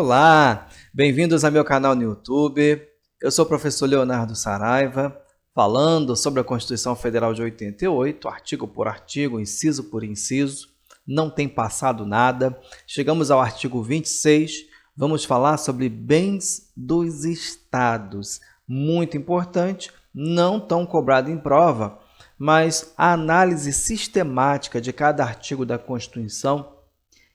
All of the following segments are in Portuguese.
Olá, bem-vindos ao meu canal no YouTube. Eu sou o professor Leonardo Saraiva, falando sobre a Constituição Federal de 88, artigo por artigo, inciso por inciso. Não tem passado nada. Chegamos ao artigo 26, vamos falar sobre bens dos estados. Muito importante, não tão cobrado em prova, mas a análise sistemática de cada artigo da Constituição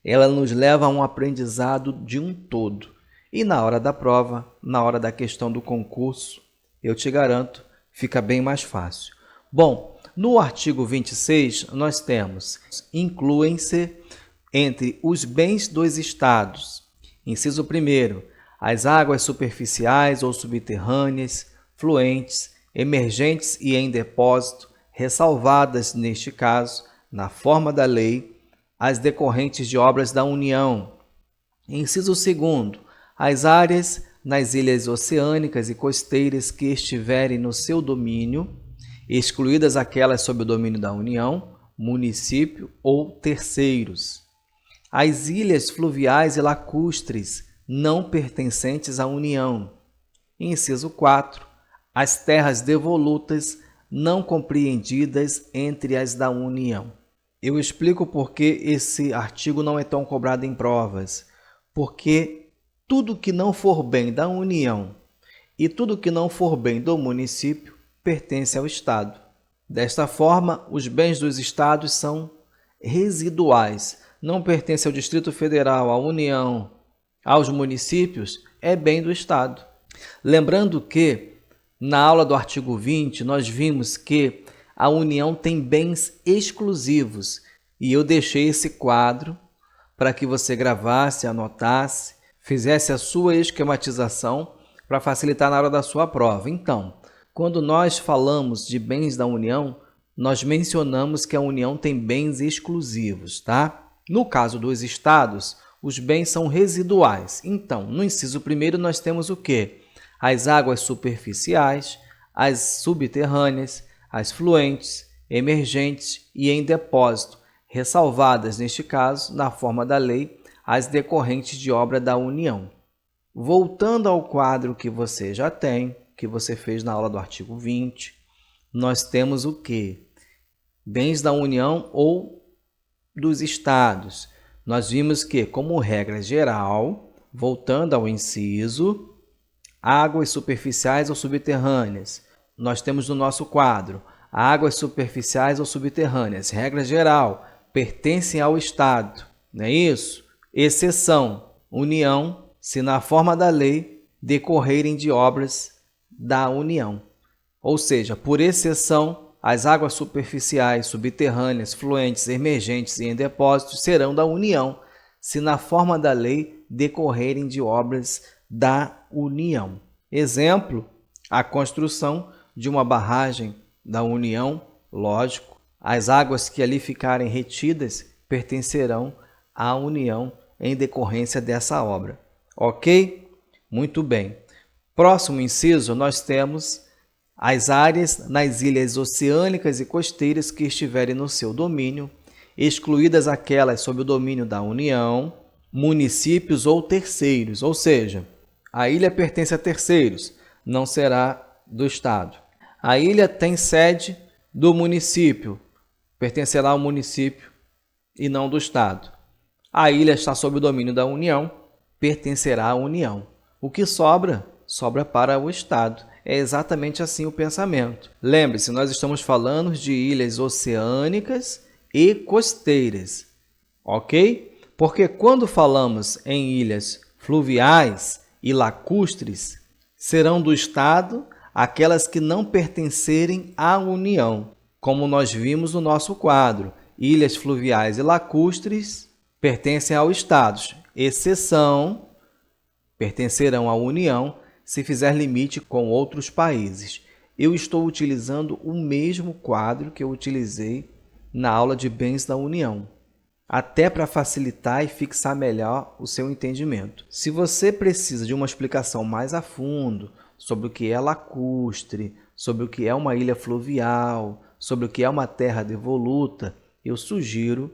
ela nos leva a um aprendizado de um todo. E na hora da prova, na hora da questão do concurso, eu te garanto, fica bem mais fácil. Bom, no artigo 26, nós temos: incluem-se entre os bens dos estados. Inciso 1º, as águas superficiais ou subterrâneas, fluentes, emergentes e em depósito, ressalvadas, neste caso, na forma da lei, as decorrentes de obras da União. Inciso 2º, as áreas nas ilhas oceânicas e costeiras que estiverem no seu domínio, excluídas aquelas sob o domínio da União, município ou terceiros. As ilhas fluviais e lacustres não pertencentes à União. Inciso 4, as terras devolutas não compreendidas entre as da União. Eu explico por que esse artigo não é tão cobrado em provas. Porque tudo que não for bem da União e tudo que não for bem do município pertence ao Estado. Desta forma, os bens dos estados são residuais. Não pertence ao Distrito Federal, à União, aos municípios, é bem do Estado. Lembrando que, na aula do artigo 20, nós vimos que a União tem bens exclusivos e eu deixei esse quadro para que você gravasse, anotasse, fizesse a sua esquematização para facilitar na hora da sua prova. Então, quando nós falamos de bens da União, nós mencionamos que a União tem bens exclusivos, tá? No caso dos estados, os bens são residuais. Então, no inciso 1º, nós temos o quê? As águas superficiais, as subterrâneas, as fluentes, emergentes e em depósito, ressalvadas, neste caso, na forma da lei, as decorrentes de obra da União. Voltando ao quadro que você já tem, que você fez na aula do artigo 20, nós temos o quê? Bens da União ou dos estados. Nós vimos que, como regra geral, voltando ao inciso, águas superficiais ou subterrâneas. Nós temos no nosso quadro águas superficiais ou subterrâneas. Regra geral, pertencem ao Estado, não é isso? Exceção, União, se na forma da lei decorrerem de obras da União. Ou seja, por exceção, as águas superficiais, subterrâneas, fluentes, emergentes e em depósitos serão da União, se na forma da lei decorrerem de obras da União. Exemplo, a construção de uma barragem da União, lógico, as águas que ali ficarem retidas pertencerão à União em decorrência dessa obra. Ok? Muito bem. Próximo inciso, nós temos as áreas nas ilhas oceânicas e costeiras que estiverem no seu domínio, excluídas aquelas sob o domínio da União, municípios ou terceiros, ou seja, a ilha pertence a terceiros, não será do Estado. A ilha tem sede do município, pertencerá ao município e não do Estado. A ilha está sob o domínio da União, pertencerá à União. O que sobra, sobra para o Estado. É exatamente assim o pensamento. Lembre-se, nós estamos falando de ilhas oceânicas e costeiras, ok? Porque quando falamos em ilhas fluviais e lacustres, serão do Estado aquelas que não pertencerem à União, como nós vimos no nosso quadro. Ilhas fluviais e lacustres pertencem ao Estado, exceção, pertencerão à União se fizer limite com outros países. Eu estou utilizando o mesmo quadro que eu utilizei na aula de bens da União, até para facilitar e fixar melhor o seu entendimento. Se você precisa de uma explicação mais a fundo sobre o que é lacustre, sobre o que é uma ilha fluvial, sobre o que é uma terra devoluta, eu sugiro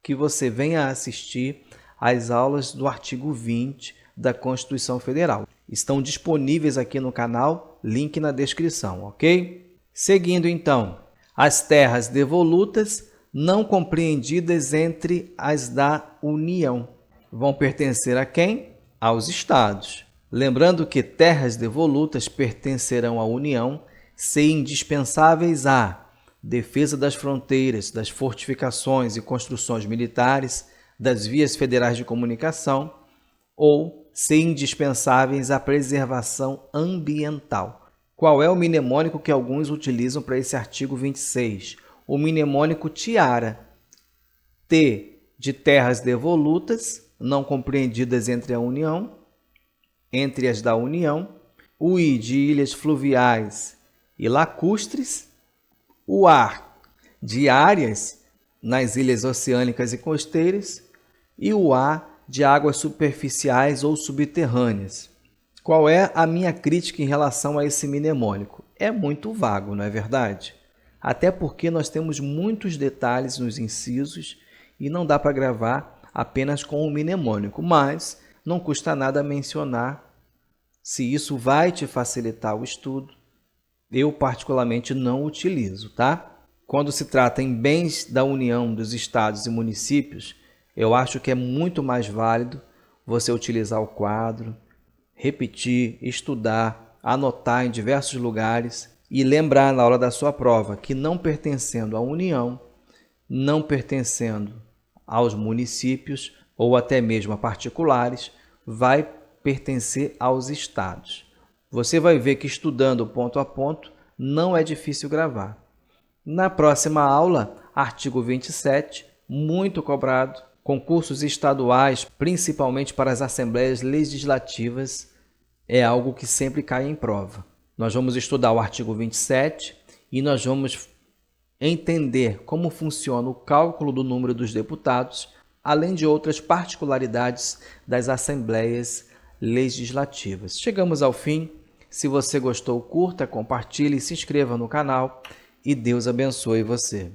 que você venha assistir às aulas do artigo 20 da Constituição Federal. Estão disponíveis aqui no canal, link na descrição, ok? Seguindo então, as terras devolutas não compreendidas entre as da União vão pertencer a quem? Aos estados. Lembrando que terras devolutas pertencerão à União se indispensáveis à defesa das fronteiras, das fortificações e construções militares, das vias federais de comunicação ou se indispensáveis à preservação ambiental. Qual é o mnemônico que alguns utilizam para esse artigo 26? O mnemônico tiara. T de terras devolutas, não compreendidas entre a União, entre as da União. O I de ilhas fluviais e lacustres. O A de áreas nas ilhas oceânicas e costeiras. E o A de águas superficiais ou subterrâneas. Qual é a minha crítica em relação a esse mnemônico? É muito vago, não é verdade? Até porque nós temos muitos detalhes nos incisos e não dá para gravar apenas com o mnemônico, mas não custa nada mencionar se isso vai te facilitar o estudo. Eu particularmente não utilizo, tá? Quando se trata em bens da União, dos estados e municípios, eu acho que é muito mais válido você utilizar o quadro, repetir, estudar, anotar em diversos lugares e lembrar na hora da sua prova que não pertencendo à União, não pertencendo aos municípios ou até mesmo a particulares, vai pertencer aos estados. Você vai ver que estudando ponto a ponto não é difícil gravar. Na próxima aula, artigo 27, muito cobrado, concursos estaduais, principalmente para as assembleias legislativas, é algo que sempre cai em prova. Nós vamos estudar o artigo 27 e nós vamos entender como funciona o cálculo do número dos deputados, além de outras particularidades das assembleias legislativas. Chegamos ao fim. Se você gostou, curta, compartilhe, se inscreva no canal e Deus abençoe você.